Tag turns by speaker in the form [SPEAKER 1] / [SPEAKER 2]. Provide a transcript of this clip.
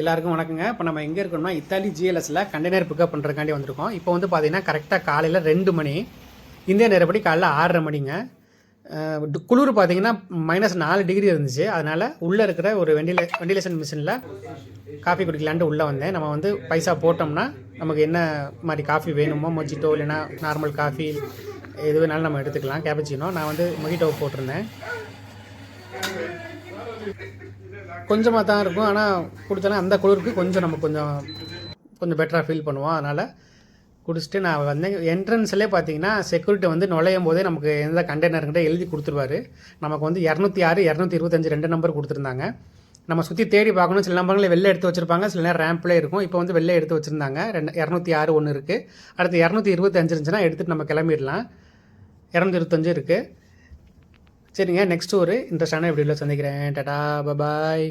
[SPEAKER 1] எல்லாருக்கும் வணக்கங்க. இப்போ நம்ம எங்கே இருக்கோம்னா இத்தாலி GLSல கண்டெய்னர் பிக்கப் பண்ணுறதுக்காண்டி வந்திருக்கோம். இப்போ வந்து பார்த்தீங்கன்னா கரெக்டாக காலையில் 2 மணி, இந்திய நேரப்படி காலைல 6:30 மணிங்க. குளிர் பார்த்தீங்கன்னா -4 டிகிரி இருந்துச்சு. அதனால் உள்ளே இருக்கிற ஒரு வெண்டிலேஷன் மிஷினில் காஃபி குடிக்கலான்ட்டு உள்ளே வந்தேன். நம்ம வந்து பைசா போட்டோம்னா நமக்கு என்ன மாதிரி காஃபி வேணுமோ, மொஜிட்டோ இல்லைன்னா நார்மல் காஃபி எது வேணாலும் நம்ம எடுத்துக்கலாம். கேப்பச்சினோ நான் வந்து மொஜிட்டோ போட்டிருந்தேன். கொஞ்சமாக தான் இருக்கும், ஆனால் குடித்தாலும் அந்த குளிருக்கு கொஞ்சம் நம்ம கொஞ்சம் பெட்டராக ஃபீல் பண்ணுவோம். அதனால் குடிச்சிட்டு நான் வந்தேன். என்ட்ரன்ஸ்லேயே பார்த்தீங்கன்னா செக்யூரிட்டி வந்து நுழையும் போதே நமக்கு எந்த கண்டெய்னர்கிட்ட எழுதி கொடுத்துருவாரு. நமக்கு வந்து 206, 225 2 நம்பர் கொடுத்துருந்தாங்க. நம்ம சுற்றி தேடி பார்க்கணும். சில நம்பர்களை வெளில எடுத்து வச்சுருப்பாங்க, சில நேரம் ரேம்ப்லேயே இருக்கும். இப்போ வந்து வெளில எடுத்து வச்சுருந்தாங்க. 206 ஒன்று இருக்குது. அடுத்து 225 இருந்துச்சுன்னா எடுத்துகிட்டு நம்ம கிளம்பிடலாம். 225 இருக்குது. சரிங்க, நெக்ஸ்ட் ஒரு இன்ட்ரெஸ்டான வீடியோவில் சந்திக்கிறேன். டாடா, பபாய்.